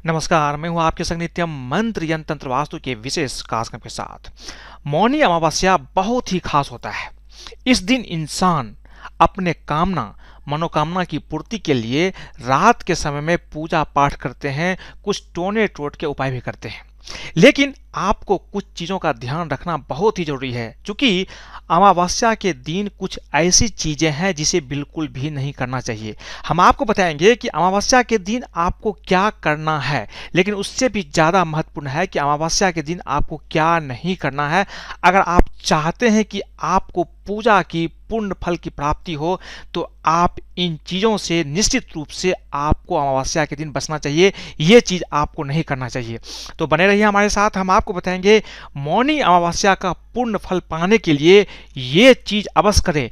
नमस्कार, मैं हूं आपके संग नित्यम मंत्र यंत्र तंत्र वास्तु के विशेष कार्यक्रम के साथ। मौनी अमावस्या बहुत ही खास होता है। इस दिन इंसान अपने मनोकामना की पूर्ति के लिए रात के समय में पूजा पाठ करते हैं, कुछ टोने टोट के उपाय भी करते हैं। लेकिन आपको कुछ चीजों का ध्यान रखना बहुत ही जरूरी है, क्योंकि अमावस्या के दिन कुछ ऐसी चीजें हैं जिसे बिल्कुल भी नहीं करना चाहिए। हम आपको बताएंगे कि अमावस्या के दिन आपको क्या करना है, लेकिन उससे भी ज्यादा महत्वपूर्ण है कि अमावस्या के दिन आपको क्या नहीं करना है। अगर आप चाहते हैं कि आपको पूजा की पूर्ण फल की प्राप्ति हो, तो आप इन चीजों से निश्चित रूप से आपको अमावस्या के दिन बचना चाहिए। ये चीज आपको नहीं करना चाहिए। तो बने रहिए हमारे साथ, हम आपको बताएंगे मौनी अमावस्या का पूर्ण फल पाने के लिए ये चीज अवश्य करें,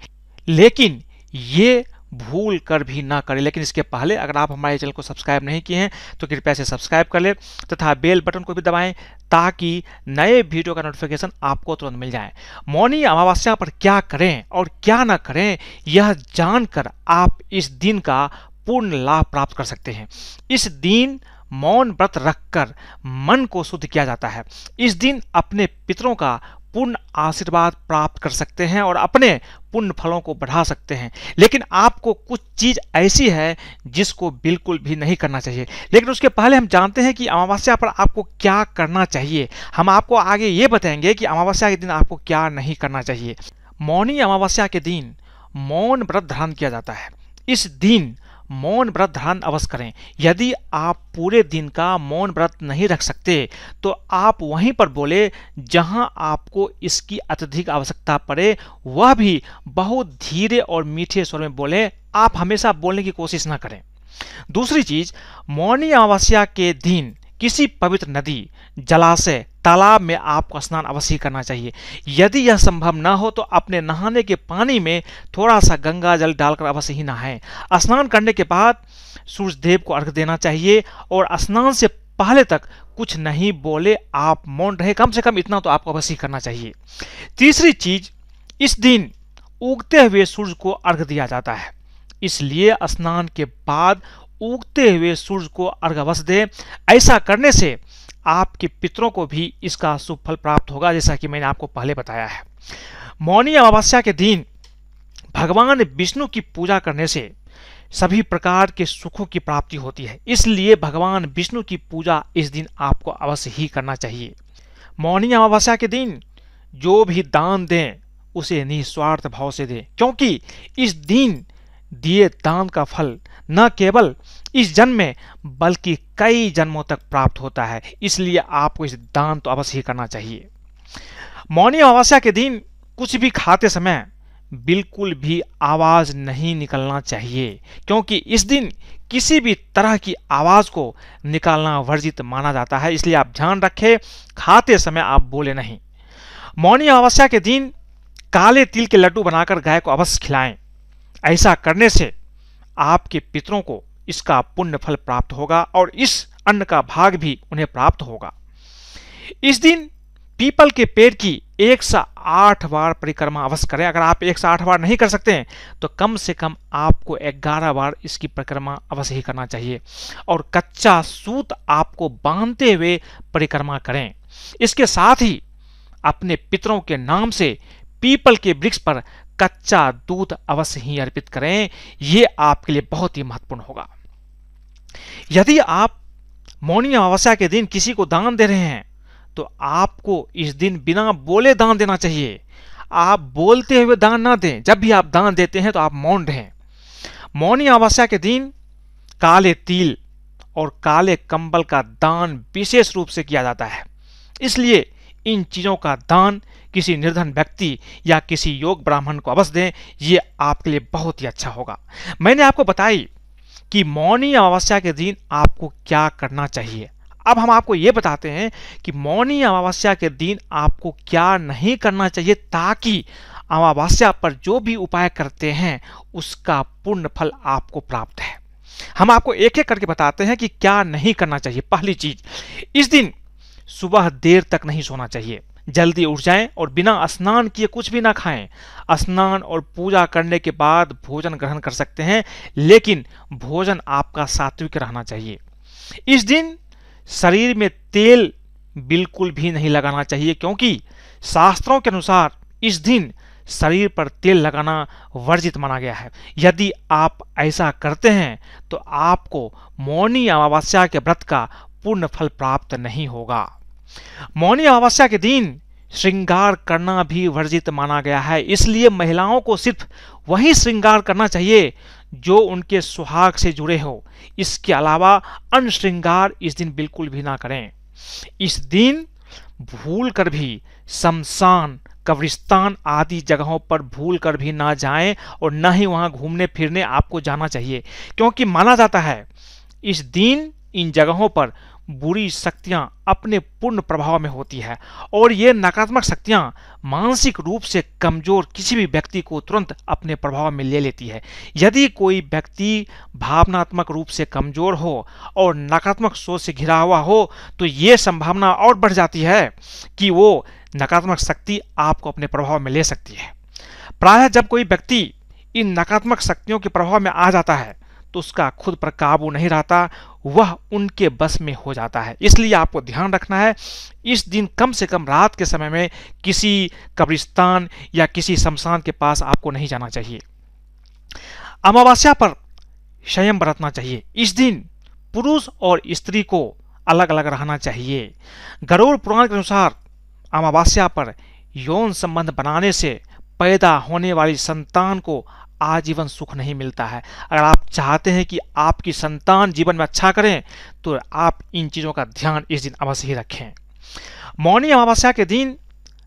लेकिन ये भूल कर भी ना करें। लेकिन इसके पहले अगर आप हमारे चैनल को सब्सक्राइब नहीं किए हैं तो कृपया से सब्सक्राइब कर लें तथा बेल बटन को भी दबाएं, ताकि नए वीडियो का नोटिफिकेशन आपको तुरंत मिल जाए। मौनी अमावस्या पर क्या करें और क्या ना करें, यह जानकर आप इस दिन का पूर्ण लाभ प्राप्त कर सकते हैं। इस दिन मौन व्रत रखकर मन को शुद्ध किया जाता है। इस दिन अपने पितरों का पूर्ण आशीर्वाद प्राप्त कर सकते हैं और अपने पुण्य फलों को बढ़ा सकते हैं। लेकिन आपको कुछ चीज ऐसी है जिसको बिल्कुल भी नहीं करना चाहिए। लेकिन उसके पहले हम जानते हैं कि अमावस्या पर आपको क्या करना चाहिए। हम आपको आगे ये बताएंगे कि अमावस्या के दिन आपको क्या नहीं करना चाहिए। मौनी अमावस्या के दिन मौन व्रत धारण किया जाता है। इस दिन मौन व्रत धारण अवश्य करें। यदि आप पूरे दिन का मौन व्रत नहीं रख सकते तो आप वहीं पर बोले जहां आपको इसकी अत्यधिक आवश्यकता पड़े, वह भी बहुत धीरे और मीठे स्वर में बोले। आप हमेशा बोलने की कोशिश ना करें। दूसरी चीज, मौनी अमावस्या के दिन किसी पवित्र नदी, जलाशय, तालाब में आपको स्नान अवश्य करना चाहिए। यदि यह संभव न हो तो अपने नहाने के पानी में थोड़ा सा गंगा जल डालकर अवश्य ही नहाएं। स्नान करने के बाद सूर्य देव को अर्घ्य देना चाहिए और स्नान से पहले तक कुछ नहीं बोले, आप मौन रहे। कम से कम इतना तो आपको अवश्य करना चाहिए। तीसरी चीज, इस दिन उगते हुए सूर्य को अर्घ्य दिया जाता है, इसलिए स्नान के बाद उगते हुए सूर्य को अर्घ्य अवश्य दें। ऐसा करने से आपके पितरों को भी इसका शुभ फल प्राप्त होगा, जैसा कि मैंने आपको पहले बताया है। मौनी अमावस्या के दिन भगवान विष्णु की पूजा करने से सभी प्रकार के सुखों की प्राप्ति होती है, इसलिए भगवान विष्णु की पूजा इस दिन आपको अवश्य ही करना चाहिए। मौनी अमावस्या के दिन जो भी दान दें उसे निस्वार्थ भाव से दें, क्योंकि इस दिन दिए दान का फल न केवल इस जन्म में बल्कि कई जन्मों तक प्राप्त होता है, इसलिए आपको इस दान तो अवश्य ही करना चाहिए। मौनी अमावस्या के दिन कुछ भी खाते समय बिल्कुल भी आवाज नहीं निकलना चाहिए, क्योंकि इस दिन किसी भी तरह की आवाज को निकालना वर्जित माना जाता है, इसलिए आप ध्यान रखें, खाते समय आप बोले नहीं। मौनी अमावस्या के दिन काले तिल के लड्डू बनाकर गाय को अवश्य खिलाएं। ऐसा करने से आपके पितरों को इसका पुण्य फल प्राप्त होगा और इस अन्न का भाग भी उन्हें प्राप्त होगा। इस दिन पीपल के पेड़ की 108 बार परिक्रमा अवश्य करें। अगर आप 108 बार नहीं कर सकते हैं तो कम से कम आपको 11 बार इसकी परिक्रमा अवश्य ही करना चाहिए, और कच्चा सूत आपको बांधते हुए परिक्रमा करें। इसके साथ ही अपने पितरों के नाम से पीपल के वृक्ष पर कच्चा दूध अवश्य ही अर्पित करें। यह आपके लिए बहुत ही महत्वपूर्ण होगा। यदि आप मौनी अमावस्या के दिन किसी को दान दे रहे हैं तो आपको इस दिन बिना बोले दान देना चाहिए। आप बोलते हुए दान ना दें। जब भी आप दान देते हैं तो आप मौन रहें। मौनी अमावस्या के दिन काले तिल और काले कंबल का दान विशेष रूप से किया जाता है, इसलिए इन चीजों का दान किसी निर्धन व्यक्ति या किसी योग ब्राह्मण को अवश्य दें। ये आपके लिए बहुत ही अच्छा होगा। मैंने आपको बताई कि मौनी अमावस्या के दिन आपको क्या करना चाहिए। अब हम आपको ये बताते हैं कि मौनी अमावस्या के दिन आपको क्या नहीं करना चाहिए, ताकि अमावस्या पर जो भी उपाय करते हैं उसका पूर्ण फल आपको प्राप्त है। हम आपको एक एक करके बताते हैं कि क्या नहीं करना चाहिए। पहली चीज, इस दिन सुबह देर तक नहीं सोना चाहिए। जल्दी उठ जाएं और बिना स्नान किए कुछ भी ना खाएं। स्नान और पूजा करने के बाद भोजन ग्रहण कर सकते हैं, लेकिन भोजन आपका सात्विक रहना चाहिए। इस दिन शरीर में तेल बिल्कुल भी नहीं लगाना चाहिए, क्योंकि शास्त्रों के अनुसार इस दिन शरीर पर तेल लगाना वर्जित माना गया है। यदि आप ऐसा करते हैं तो आपको मौनी अमावस्या के व्रत का पूर्ण फल प्राप्त नहीं होगा। मौनी अमावस्या के दिन श्रृंगार करना भी वर्जित माना गया है, इसलिए महिलाओं को सिर्फ वही श्रृंगार करना चाहिए जो उनके सुहाग से जुड़े हो। इसके अलावा अन्य श्रृंगार इस दिन बिल्कुल भी ना करें। इस दिन भूल कर भी शमशान, कब्रिस्तान आदि जगहों पर भूल कर भी ना जाएं और ना ही वहां घूमने फिरने आपको जाना चाहिए, क्योंकि माना जाता है इस दिन इन जगहों पर बुरी शक्तियां अपने पूर्ण प्रभाव में होती है और ये नकारात्मक शक्तियां मानसिक रूप से कमजोर किसी भी व्यक्ति को तुरंत अपने प्रभाव में ले लेती है। यदि कोई व्यक्ति भावनात्मक रूप से कमजोर हो और नकारात्मक सोच से घिरा हुआ हो तो ये संभावना और बढ़ जाती है कि वो नकारात्मक शक्ति आपको अपने प्रभाव में ले सकती है। प्रायः जब कोई व्यक्ति इन नकारात्मक शक्तियों के प्रभाव में आ जाता है तो उसका खुद पर काबू नहीं रहता, वह उनके बस में हो जाता है। इसलिए आपको ध्यान रखना है, इस दिन कम से कम रात के समय में किसी कब्रिस्तान या किसी शमशान के पास आपको नहीं जाना चाहिए। अमावस्या पर संयम बरतना चाहिए। इस दिन पुरुष और स्त्री को अलग अलग रहना चाहिए। गरुड़ पुराण के अनुसार अमावस्या पर यौन संबंध बनाने से पैदा होने वाली संतान को आजीवन सुख नहीं मिलता है। अगर आप चाहते हैं कि आपकी संतान जीवन में अच्छा करें तो आप इन चीजों का ध्यान इस दिन अवश्य ही रखें। मौनी अमावस्या के दिन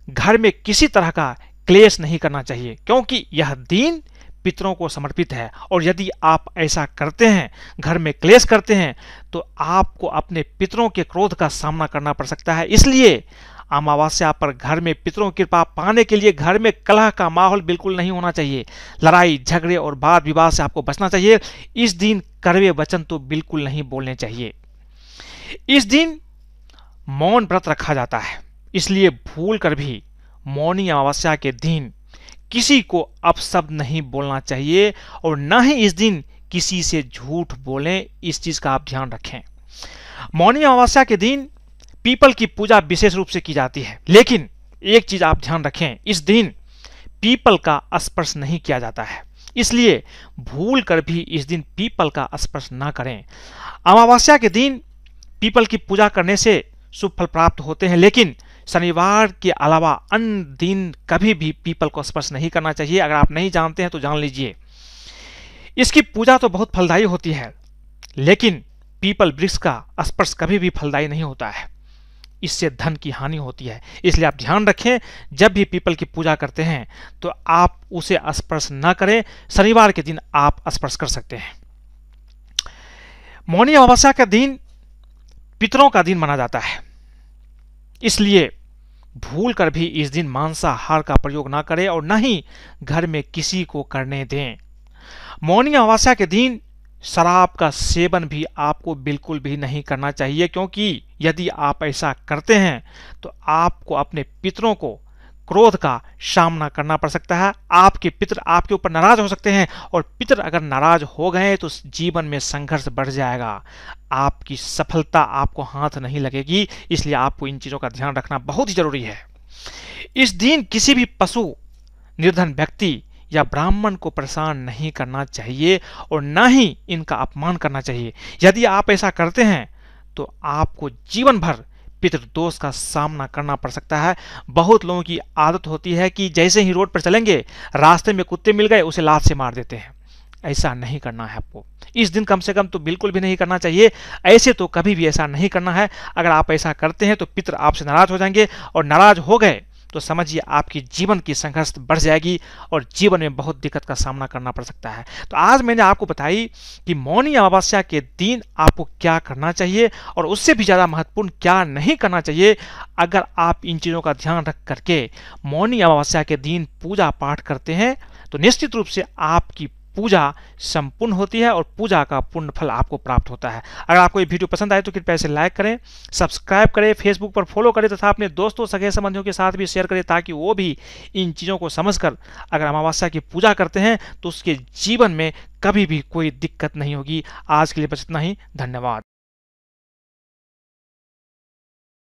घर में किसी तरह का क्लेश नहीं करना चाहिए, क्योंकि यह दिन पितरों को समर्पित है और यदि आप ऐसा करते हैं, घर में क्लेश करते हैं, तो आपको अपने पितरों के क्रोध का सामना करना पड़ सकता है। इसलिए अमावस्या पर घर में पितरों की कृपा पाने के लिए घर में कलह का माहौल बिल्कुल नहीं होना चाहिए। लड़ाई झगड़े और वाद विवाद से आपको बचना चाहिए। इस दिन कड़वे वचन तो बिल्कुल नहीं बोलने चाहिए। इस दिन मौन व्रत रखा जाता है, इसलिए भूल कर भी मौनी अमावस्या के दिन किसी को अपशब्द नहीं बोलना चाहिए और न ही इस दिन किसी से झूठ बोलें। इस चीज का आप ध्यान रखें। मौनी अमावस्या के दिन पीपल की पूजा विशेष रूप से की जाती है, लेकिन एक चीज आप ध्यान रखें, इस दिन पीपल का स्पर्श नहीं किया जाता है, इसलिए भूल कर भी इस दिन पीपल का स्पर्श ना करें। अमावस्या के दिन पीपल की पूजा करने से शुभ फल प्राप्त होते हैं, लेकिन शनिवार के अलावा अन्य दिन कभी भी पीपल को स्पर्श नहीं करना चाहिए। अगर आप नहीं जानते हैं तो जान लीजिए। इसकी पूजा तो बहुत फलदायी होती है, लेकिन पीपल वृक्ष का स्पर्श कभी भी फलदायी नहीं होता है, इससे धन की हानि होती है। इसलिए आप ध्यान रखें, जब भी पीपल की पूजा करते हैं तो आप उसे स्पर्श न करें। शनिवार के दिन आप स्पर्श कर सकते हैं। मौनी अमावस्या का दिन पितरों का दिन माना जाता है, इसलिए भूल कर भी इस दिन मांसाहार का प्रयोग ना करें और न ही घर में किसी को करने दें। मौनी अमावस्या के दिन शराब का सेवन भी आपको बिल्कुल भी नहीं करना चाहिए, क्योंकि यदि आप ऐसा करते हैं तो आपको अपने पितरों को क्रोध का सामना करना पड़ सकता है। आपके पितर आपके ऊपर नाराज हो सकते हैं और पितर अगर नाराज हो गए तो जीवन में संघर्ष बढ़ जाएगा, आपकी सफलता आपको हाथ नहीं लगेगी। इसलिए आपको इन चीजों का ध्यान रखना बहुत ही जरूरी है। इस दिन किसी भी पशु, निर्धन व्यक्ति या ब्राह्मण को परेशान नहीं करना चाहिए और न ही इनका अपमान करना चाहिए। यदि आप ऐसा करते हैं तो आपको जीवन भर पितृदोष का सामना करना पड़ सकता है। बहुत लोगों की आदत होती है कि जैसे ही रोड पर चलेंगे, रास्ते में कुत्ते मिल गए उसे लात से मार देते हैं। ऐसा नहीं करना है आपको। इस दिन कम से कम तो बिल्कुल भी नहीं करना चाहिए। ऐसे तो कभी भी ऐसा नहीं करना है। अगर आप ऐसा करते हैं तो पितर आपसे नाराज हो जाएंगे और नाराज हो गए तो समझिए आपकी जीवन की संघर्ष बढ़ जाएगी और जीवन में बहुत दिक्कत का सामना करना पड़ सकता है। तो आज मैंने आपको बताई कि मौनी अमावस्या के दिन आपको क्या करना चाहिए और उससे भी ज़्यादा महत्वपूर्ण क्या नहीं करना चाहिए। अगर आप इन चीज़ों का ध्यान रख करके मौनी अमावस्या के दिन पूजा पाठ करते हैं तो निश्चित रूप से आपकी पूजा संपूर्ण होती है और पूजा का पूर्ण फल आपको प्राप्त होता है। अगर आपको ये वीडियो पसंद आए तो कृपया इसे लाइक करें, सब्सक्राइब करें, फेसबुक पर फॉलो करें तथा अपने दोस्तों सगे संबंधियों के साथ भी शेयर करें ताकि वो भी इन चीज़ों को समझकर अगर अमावस्या की पूजा करते हैं तो उसके जीवन में कभी भी कोई दिक्कत नहीं होगी। आज के लिए बस इतना ही। धन्यवाद।